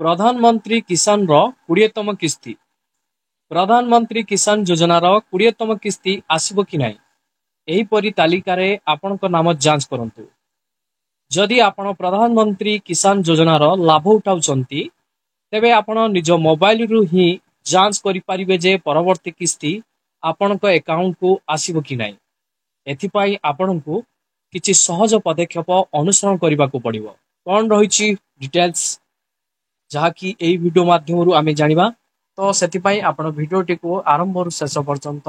प्रधानमंत्री किसान रो 20तम किस्ती प्रधानमंत्री किसान योजनार 20तम किस्ती आसिबो कि नाही एहीपरि तालिकारे आपणक नाम जांच करंतु। जदि आपण प्रधानमंत्री किसान योजनार लाभ उठाउचंती तेबे आपण निज मोबाइल रु ही जांच करि परिबे जे परवर्ती किस्ती आपणक अकाउंट को आसिबो कि नाही। एथिपाई आपणकु किछि सहज पदक्षेप अनुसरण करबाकू पड़िबो। कोन रहिछि डिटेल्स जहाँकि यही वीडियो माध्यम आम जाना तो से आपण भिडटी को आरंभ शेष पर्यंत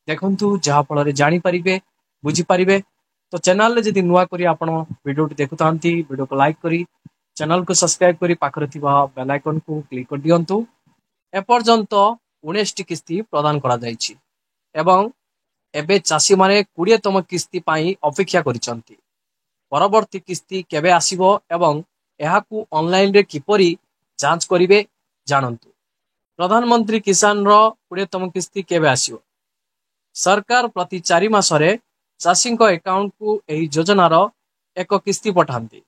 देखु जहाँफल जानीपारे बुझीपारे। तो चैनल जदि नुआ करी आपण वीडियो देखुता वीडियो को लाइक करी चैनल को सब्सक्राइब करी पाखरे थिबा बेल आइकन को क्लिक कर दियंतु। एपर्यंत 19 टी किस्ती प्रदान करा जायछि एवं एबे चासी माने 20तम किस्ती पाई अपेक्षा करिसंती। परवर्ती किस्ती केबे आसीबो एवं एहाकू ऑनलाइन रे किपरि जांच करिवे जानंतु। प्रधानमंत्री किसान रो 20तम किस्ती केबे आसीबो। सरकार प्रति 4 मासरे चाषी अकाउंट को एही योजनार एक किस्ती पठांती।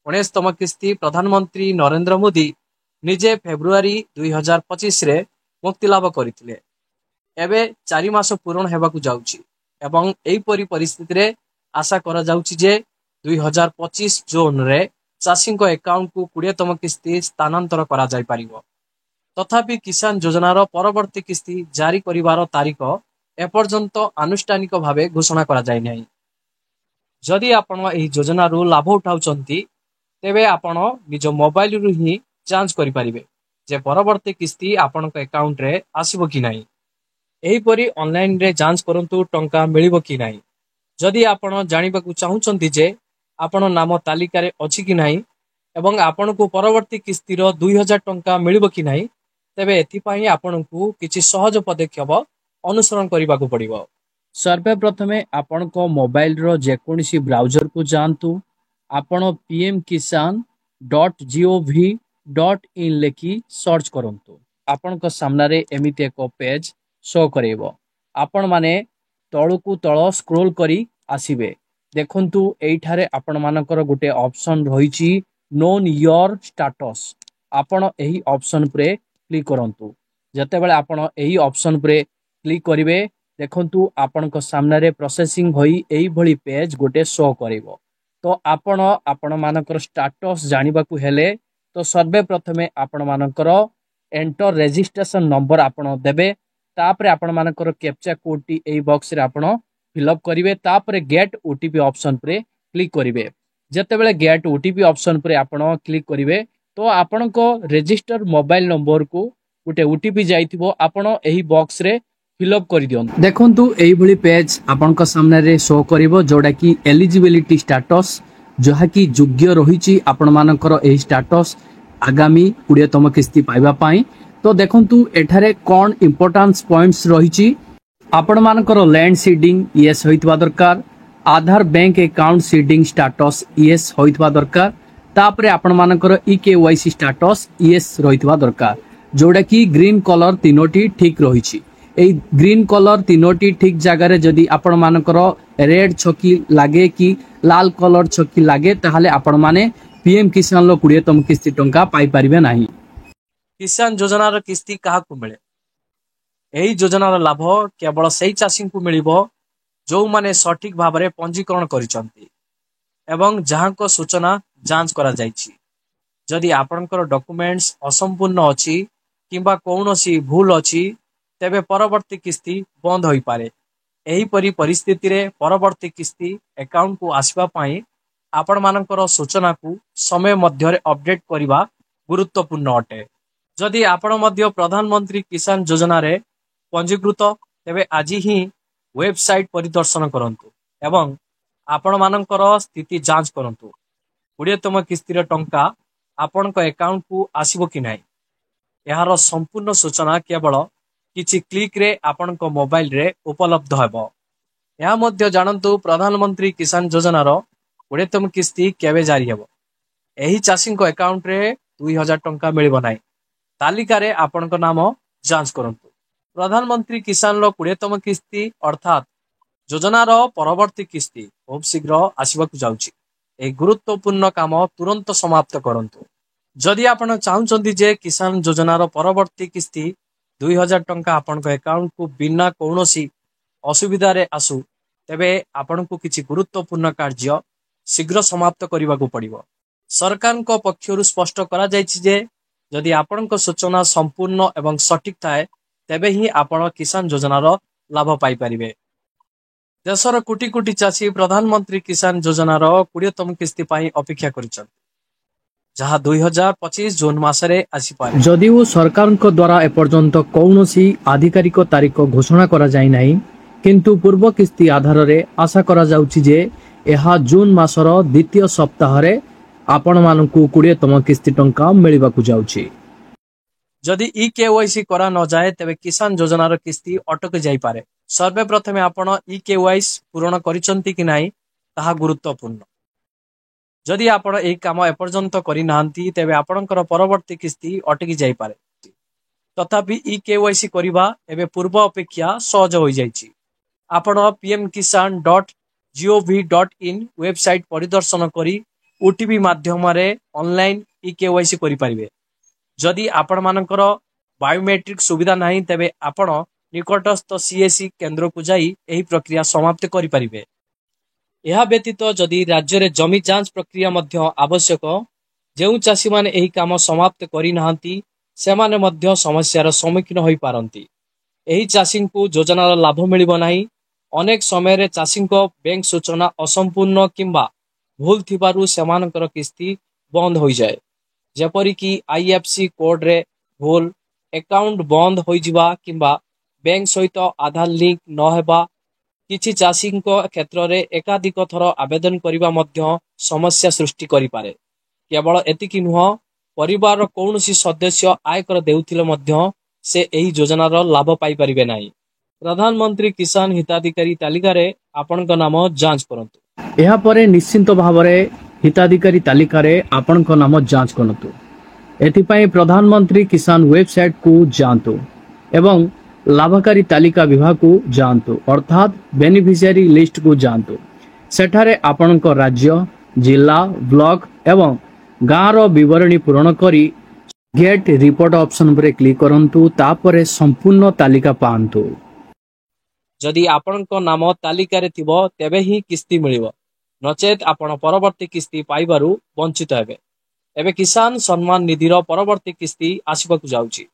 19तम किस्ती प्रधानमंत्री नरेंद्र मोदी निजे फेब्रुआरी 2025 रे मुक्ति लाभ करथिले। एबे 4 मास पूर्ण हेबाकू जाउछि एवं एही परि परिस्थिति रे आशा करा जाउछि जे 2025 जोन रे चाषी अकाउंट को 20तम किस्ती स्थानांतर करा जाय परिबो। तथापि किसान योजनार परवर्ती किस्ती जारी करिवार तारीख एपर्यंत आनुष्ठानिक भावे घोषणा करा जाय नाही। जदि आपण एही योजनार लाभ उठाउचंती तेबे आपण निज मोबाइल रु ही जांच करि परिबे जे परवर्ती किस्ती आपनक अकाउंट रे आसीबो कि नाही। एही परि ऑनलाइन रे जांच करंतु टंका मिलिबो कि नाही। जदि आपण जानिबाकू चाहुचंती जे आपण नाम तालिका रे अछि कि नाही एवं आपण को परवर्ती किस्तीर 2000 टंका मिलिबो कि नाही तेबे एथिपाई आपण को किछि सहज पदक्षेप अनुसरण करबाकू पड़िबो। सर्वे प्रथमे आपण को मोबाइल रो जेकोनिसी ब्राउजर को जानतु। आपण pmkisan.gov.in लेखि सर्च करंतु। आपण को सामने रे एमिति एक पेज शो करेबो। आपण माने तळकू तळ स्क्रॉल करी आसीबे। देखंतु एइठारे आपण मानकर गुटे ऑप्शन रहिछि नोन योर स्टेटस। आपण एही ऑप्शन परे क्लिक करंतु। जते बेले आपण एही ऑप्शन परे क्लिक करिवे देखंतु आपण को सामने रे प्रोसेसिंग होई एही भली पेज गुटे शो करिवो। तो आपण मानकर स्टेटस जानिबाकू हेले तो सर्वे प्रथमे आपण मानकर एंटर रजिस्ट्रेशन नंबर आपण देबे। तापरे आपण मानकर कैप्चा कोड टी एही बॉक्स रे आपण फिलअप करिवे। तापरे गेट ओटीपी ऑप्शन परे क्लिक करिवे। जते बेले गेट ओटीपी ऑप्शन परे आपण क्लिक करिवे तो आपण को रजिस्टर मोबाइल नंबर को गुटे ओटीपी जाइथिबो आपण एही बॉक्स रे फिलअप कर दियन। देखंतु एही भली पेज आपण को सामने रे शो करिवो जोडा की एलिजिबिलिटी स्टेटस जहा की योग्य रहिछि आपण मानकर एही स्टेटस आगामी 20तम किस्ती पाइबा पाई। तो देखंतु एठारे कोन इंपोर्टेंस पॉइंट्स रहिछि आपण मानकर लैंड सीडिंग यस होइतबा दरकार। Aadhaar bank account seeding status yes होइतबा दरकार। तापरे आपण मानकर ईकेवाईसी स्टेटस यस रहितबा दरकार जोडा की ग्रीन कलर तीनोटी ठीक रहिछि। एई ग्रीन कलर तीनोटी ठीक जगह रे जदी आपण मानकर रेड छकी लागे कि लाल कलर छकी लागे ताहाले आपण माने पीएम किसान लो 20तम किस्ती टंका पाई परिबे नाही। किसान योजनार किस्ती काहाकू मिले। एही योजनार लाभ केवल सेही चाषी को मिलिबो जो माने सठिक भाबरे पंजीकरण करिसंती एवं जहां को सूचना जांच करा जायछि। जदि आपनकर डॉक्यूमेंट्स असंपूर्ण अछि किंबा कोनोसी भूल अछि तेबे परवर्ती किस्ती बंद होई पारे। एही परि परिस्थिति रे परवर्ती किस्ती अकाउंट को आसीबा पाई आपण मानकर सूचना को समय मध्य रे अपडेट करिबा गुरुत्वपूर्ण अटे। जदि आपण मध्य प्रधानमंत्री किसान योजना रे पंजीकृत तेबे आज ही वेबसाइट परिदर्शन करंतु एवं आपण मानकर स्थिति जांच करंतु। 20तम किस्ती रे टंका आपण को अकाउंट को आसीबो कि नाही एहार संपूर्ण सूचना केवल किछि क्लिक रे आपण को मोबाइल रे उपलब्ध हेबो। यह मध्य जानंतु प्रधानमंत्री किसान योजना रो 20तम किस्ती केबे जारी हेबो। एही चाषी को अकाउंट रे 2000 टंका मिलिबो नाही। तालिका रे आपण को नाम जांच करंतु। प्रधानमंत्री किसान लो 20तम किस्ती अर्थात योजनार परवर्ती किस्ती खूब शीघ्र आसिबाकू जाउछि। ए गुरुत्वपूर्ण काम तुरंत समाप्त करंतु। जदि आपण चाहूचंती जे किसान योजनार परवर्ती किस्ती 2000 टंका आपण अकाउंट को बिना कौनसी असुविधा रे आसु तेबे आपण को किछि गुरुत्वपूर्ण कार्य शीघ्र समाप्त करने को पड़िबो। सरकार को पक्षरु स्पष्ट करा जायछि जे जदि आपण सूचना संपूर्ण एवं सटीक थाए तेबे ही आपण किसान योजनार लाभ पाई परिबे। देशर कोटी कोटी चाषी प्रधानमंत्री किसान योजनार 20तम किस्ती पाई अपेक्षा करिछन जहा 2025 जून मासरे आसी पारे। जदिও सरकारଙ୍କ द्वारा एपर्यंत कौनसी आधिकारिक तारीख घोषणा करा जाय नाही किंतु पूर्व किस्ती आधार रे आशा करा जाउछि जे एहा जून मासर द्वितीय सप्ताह रे आपण मानकु 20तम किस्ती टंका मिलिबाकु जाउछि। जदि ई-केवाईसी करा न जाए तेबे किसान योजनार किस्ती अटक जाई पारे। सर्वे प्रथमे आपण ई-केवाईसी पूर्ण करिसंती कि नाही ताहा गुरुत्वपूर्ण। जदि आपण एही काम एपर्यंत करि नाहंती तेबे आपणकर परवर्ती किस्ती अटकी जाई पारे। तथापि ई-केवाईसी करिबा एबे पूर्व अपेक्षा सहज होई जाईछि। आपण pmkisan.gov.in वेबसाइट परिदर्शन करी ओटीपी माध्यम रे ऑनलाइन ई-केवाईसी करि परिबे। जदि आपण मानकर बायोमेट्रिक सुविधा नाही तेबे आपण निकटस्थ सीएससी केंद्र को जाई एही प्रक्रिया समाप्त करि परिबे। यह व्यतीत जदि राज्य रे जमी जांच प्रक्रिया मध्य आवश्यक जेउ चाषी माने एही काम समाप्त करि नाहंती सेमाने मध्य समस्यार सम्मुखीन होई पारंती। एही चाषी को योजनार लाभ मिलिबो नाही। अनेक समय रे चाषी को बैंक सूचना असंपूर्ण किंबा भूल थिबारु सेमानकर किस्ती बंद होई जाए। जेपरि कि आईएफसी कोड रे भूल अकाउंट बंद होई जिबा किंबा बैंक सहित आधार लिंक न हेबा किछि चाषी क्षेत्र रे एकाधिक थर आवेदन करिबा मध्य समस्या सृष्टि करि पारे। केवल एतिकी नुह परिवार कौनसी सदस्य आयकर देउथिले मध्य से एही योजनार लाभ पाई परिबे नाही। प्रधानमंत्री किसान हिताधिकारी तालिका रे आपनक नाम जांच करंतु। एहा परे निश्चिंत भावरे हिताधिकारी तालिका रे आपनक नाम जांच करंतु। एथिपाई प्रधानमंत्री किसान वेबसाइट को जांतु एवं लाभकारी तालिका विभाग को जांतु अर्थात बेनिफिशियरी लिस्ट को जांतु। सेठारे आपनक राज्य जिला ब्लॉक एवं गाँव रो विवरणी पूर्ण करी गेट रिपोर्ट ऑप्शन पर क्लिक करंतु तापरे संपूर्ण तालिका पांतु। जदि आपनक नाम तालिका रे थिबो तेबे ही किस्ती मिलिबो नचेत आपण परवर्ती किस्ती पाइबारु वंचित हेबे। एबे किसान सम्मान निधिर परवर्ती किस्ती आसीबाकु जाउची।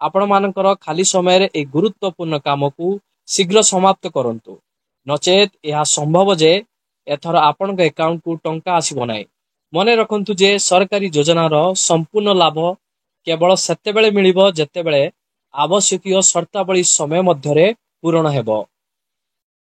आपण मानकर खाली समय रे एक गुरुत्वपूर्ण काम को शीघ्र समाप्त करंतु नचेत यह संभव जे एथर आपनक अकाउंट को टंका आसीबो नाही। मने रखंतु जे सरकारी योजनार संपूर्ण लाभ केवल सेतेबेले मिलिबो जेतेबेले आवश्यकीय शर्तावली समय मध्यरे पूर्ण हेबो।